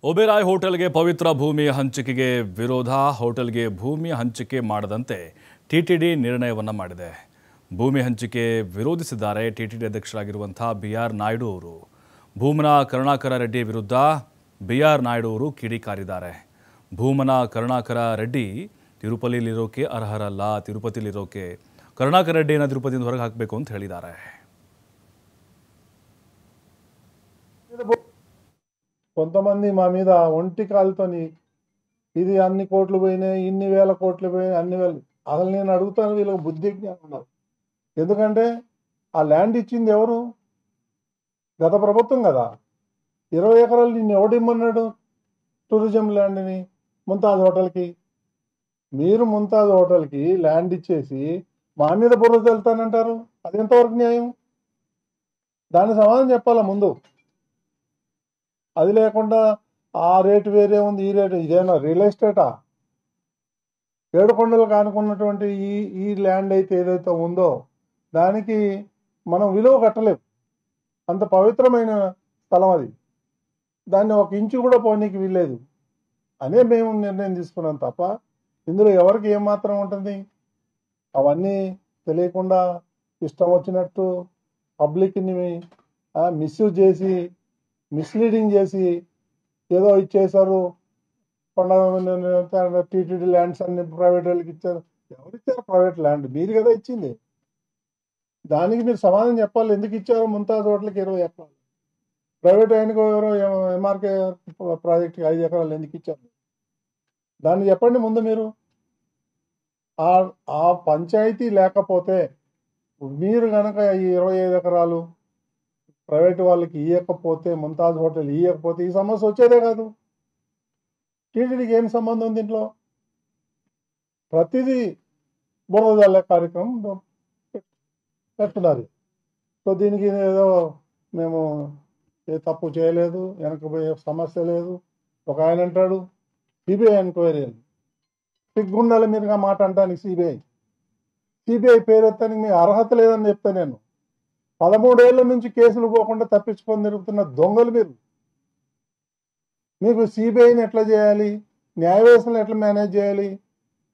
ಒಬೆರಾಯ್ ಹೋಟೆಲ್ಗೆ ಪವಿತ್ರ ಭೂಮಿ ಹಂಚಿಕೆಗೆ ವಿರೋಧ. ಹೋಟೆಲ್ಗೆ ಭೂಮಿ ಹಂಚಿಕೆ ಮಾಡದಂತೆ ಟಿಟಿಡಿ ನಿರ್ಣಯವನ್ನು ಮಾಡಿದೆ. ಭೂಮಿ ಹಂಚಿಕೆ ವಿರೋಧಿಸಿದ್ದಾರೆ ಟಿಟಿಡಿ ಅಧ್ಯಕ್ಷರಾಗಿರುವಂತಹ ಬಿಆರ್ ನಾಯ್ಡು ಅವರು. ಭೂಮನ ಕರುಣಾಕರ ರೆಡ್ಡಿ ವಿರುದ್ಧ ಬಿಆರ್ ನಾಯ್ಡು ಅವರು ಕಿಡಿಕಾರಿದ್ದಾರೆ. ಭೂಮನ ಕರುಣಾಕರ ರೆಡ್ಡಿ ತಿರುಪತಿಲಿರೋಕೆ ಅರ್ಹರಲ್ಲ, ತಿರುಪತಿಲಿರೋಕೆ ಕರುಣಾಕರ ರೆಡ್ಡಿಯನ್ನು ತಿರುಪತಿಯಿಂದ ಹೊರಗೆ ಹಾಕಬೇಕು ಅಂತ ಹೇಳಿದ್ದಾರೆ. కొంతమంది మా మీద ఒంటి కాలుతోని ఇది అన్ని కోట్లు పోయినాయి, ఇన్ని వేల కోట్లు పోయినాయి, అన్ని వేలు. అసలు నేను అడుగుతాను, వీళ్ళకి బుద్ధి జ్ఞానం ఉన్నారు. ఎందుకంటే ఆ ల్యాండ్ ఇచ్చింది ఎవరు? గత ప్రభుత్వం కదా. 20 ఎకరాలు నిన్ను ఎవడిమ్మన్నాడు? టూరిజం ల్యాండ్ని ముంతాజ్ హోటల్కి. మీరు ముంతాజ్ హోటల్కి ల్యాండ్ ఇచ్చేసి మా మీద బుర్ర వెళ్తానంటారు. అది ఎంతవరకు న్యాయం? దాని సమాధానం చెప్పాలా ముందు. అది లేకుండా ఆ రేటు వేరే ఉంది, ఈ రేటు ఇదేనా రియల్ ఎస్టేటా? ఏడుకొండలకు ఆనుకున్నటువంటి ఈ ల్యాండ్ అయితే ఏదైతే ఉందో దానికి మనం విలువ కట్టలేము. అంత పవిత్రమైన స్థలం అది. దాన్ని ఒక ఇంచు కూడా పోనీకి వీల్లేదు అనే మేము నిర్ణయం తీసుకున్నాం తప్ప ఇందులో ఎవరికి ఏమాత్రం ఉంటుంది? అవన్నీ తెలియకుండా ఇష్టం వచ్చినట్టు పబ్లిక్ని మిస్యూజ్ చేసి, మిస్లీడింగ్ చేసి ఏదో ఇచ్చేశారు. టీటీడీ ల్యాండ్స్ అన్ని ప్రైవేట్ వాళ్ళకి ఇచ్చారు. ఎవరిచ్చారు ప్రైవేట్ ల్యాండ్? మీరు కదా ఇచ్చింది. దానికి మీరు సమాధానం చెప్పాలి. ఎందుకు ఇచ్చారో ముంతాజ్ హోటల్కి 20 ఎకరాలు, ప్రైవేట్ ఆయనకు ఎవరో ఎంఆర్కే ప్రాజెక్ట్కి 5 ఎకరాలు ఎందుకు ఇచ్చారు? దాన్ని చెప్పండి ముందు మీరు. ఆ పంచాయతీ లేకపోతే మీరు కనుక ఈ 25 ఎకరాలు ప్రైవేట్ వాళ్ళకి ఇవ్వకపోతే, ముంతాజ్ హోటల్ ఇవ్వకపోతే ఈ సమస్య వచ్చేదే కాదు. టీటీడీకి ఏం సంబంధం ఉంది దీంట్లో? ప్రతిదీ బురద జల్లే కార్యక్రమం పెట్టున్నారు. సో దీనికి ఏదో మేము ఏ తప్పు చేయలేదు, వెనకపోయే సమస్య లేదు. ఒక ఆయన అంటాడు సిబిఐ ఎంక్వైరీ అని. సిగ్గుండాలి మీరు ఆ మాట అంటానికి. సిబిఐ పేరెత్తానికి మీ అర్హత లేదని చెప్తా నేను. 13 ఏళ్ల నుంచి కేసులు పోకుండా తప్పించుకొని తిరుగుతున్న దొంగలు మీరు. మీకు సిబిఐని ఎట్లా చేయాలి, న్యాయ వ్యవస్థను ఎట్లా మేనేజ్ చేయాలి?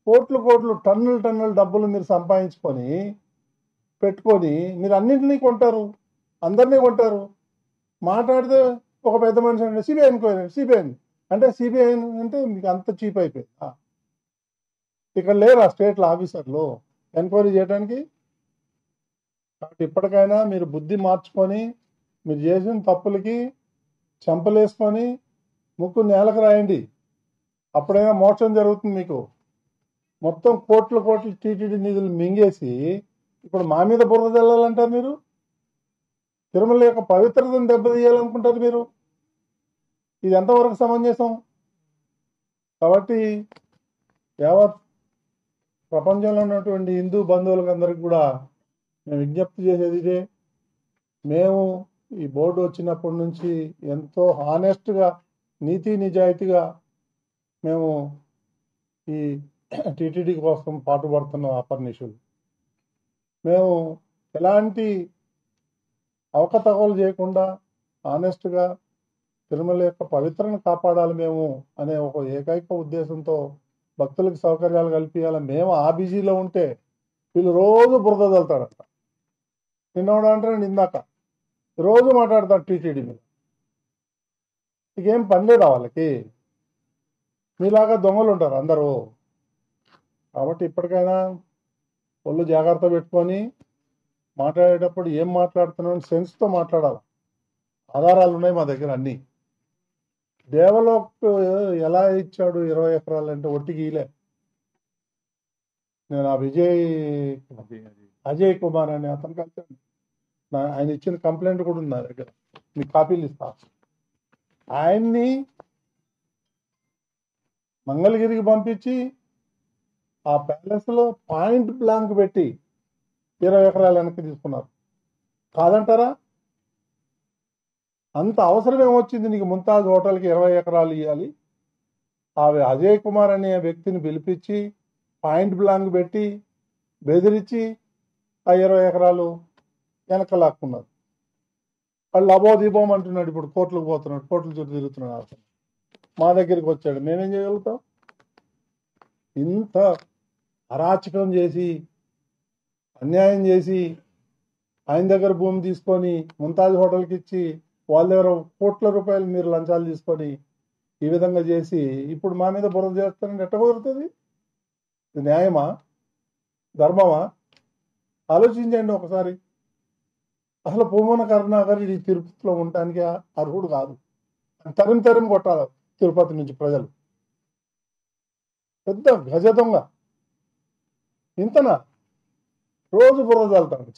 కోట్లు టన్నులు డబ్బులు మీరు సంపాదించుకొని పెట్టుకొని మీరు అన్నింటినీ కొంటారు, అందరినీ కొంటారు. మాట్లాడితే ఒక పెద్ద మనిషి అంటే సిబిఐ ఎంక్వైరీ, సిబిఐ అంటే సిబిఐ అంటే మీకు అంత చీప్ అయిపోయింది. ఇక్కడ లేరా స్టేట్లో ఆఫీసర్లు ఎంక్వైరీ చేయడానికి? కాబట్టి ఇప్పటికైనా మీరు బుద్ధి మార్చుకొని మీరు చేసిన తప్పులకి చెంపలేసుకొని ముక్కు నేలకు రాయండి. అప్పుడైనా మోక్షం జరుగుతుంది మీకు. మొత్తం కోట్లు టీటీడీ నిధులు మింగేసి ఇప్పుడు మా మీద బురద జల్లాలంటారు మీరు. తిరుమల యొక్క పవిత్రతను దెబ్బతీయాలనుకుంటారు మీరు. ఇది ఎంతవరకు సమంజసం? కాబట్టి యావత్ ప్రపంచంలో ఉన్నటువంటి హిందూ బంధువులకు అందరికి కూడా మేము విజ్ఞప్తి చేసేది ఇదే. మేము ఈ బోర్డు వచ్చినప్పటి నుంచి ఎంతో హానెస్ట్గా, నీతి నిజాయితీగా మేము ఈ టీటీడీ కోసం పాటుపడుతున్నాం. అపర్నిషులు మేము ఎలాంటి అవకతవకలు చేయకుండా హానెస్ట్గా తిరుమల యొక్క పవిత్రను కాపాడాలి మేము అనే ఒక ఏకైక ఉద్దేశంతో భక్తులకు సౌకర్యాలు కల్పించాలి. మేము ఆ బిజీలో ఉంటే వీళ్ళు రోజు బురద చల్లుతారంట. నిన్నోడు అంటారండి, ఇందాక రోజు మాట్లాడతారు టీటీడీ మీద. ఇకేం పని లేదా వాళ్ళకి? మీలాగా దొంగలు ఉంటారు అందరూ. కాబట్టి ఇప్పటికైనా ఒళ్ళు జాగ్రత్త పెట్టుకొని మాట్లాడేటప్పుడు ఏం మాట్లాడుతున్నాం సెన్స్తో మాట్లాడాలి. ఆధారాలు ఉన్నాయి మా దగ్గర అన్నీ. దేవలోక్ ఎలా ఇచ్చాడు 20 ఎకరాలు అంటే ఒట్టికి ఇలే. నేను ఆ అజయ్ కుమార్ అనే అతను కలిసాను. ఆయన ఇచ్చిన కంప్లైంట్ కూడా ఉంది నా దగ్గర, మీకు కాపీలు ఇస్తా. ఆయన్ని మంగళగిరికి పంపించి ఆ ప్యాలెస్లో పాయింట్ బ్లాంక్ పెట్టి 20 ఎకరాలు వెనక్కి తీసుకున్నారు. కాదంటారా? అంత అవసరం ఏమొచ్చింది నీకు ముంతాజ్ హోటల్కి 20 ఎకరాలు ఇవ్వాలి? ఆ అజయ్ కుమార్ అనే వ్యక్తిని పిలిపించి పాయింట్ బ్లాంక్ పెట్టి బెదిరించి ఆ 20 ఎకరాలు వెనక లాక్కున్నారు. వాళ్ళు అబోదీబోం అంటున్నాడు. ఇప్పుడు కోర్టులకు పోతున్నాడు, కోర్టుల చుట్టూ తిరుగుతున్నాడు. మా దగ్గరికి వచ్చాడు, మేమేం చేయగలుగుతాం? ఇంత అరాచకం చేసి అన్యాయం చేసి ఆయన దగ్గర భూమి తీసుకొని ముంతాజ్ హోటల్కి ఇచ్చి వాళ్ళ దగ్గర కోట్ల రూపాయలు మీరు లంచాలు తీసుకొని ఈ విధంగా చేసి ఇప్పుడు మా మీద బురద చేస్తారని ఎట్ట కుదురుతుంది? ఇది న్యాయమా, ధర్మమా? ఆలోచించండి ఒకసారి. అసలు పూమన కరుణాకర్ ఈ తిరుపతిలో ఉండటానికి అర్హుడు కాదు. తరిమి కొట్టాలి తిరుపతి నుంచి ప్రజలు. పెద్ద గజ దొంగ ఇంతనా? రోజు బుర్ర చల్లుతాడు.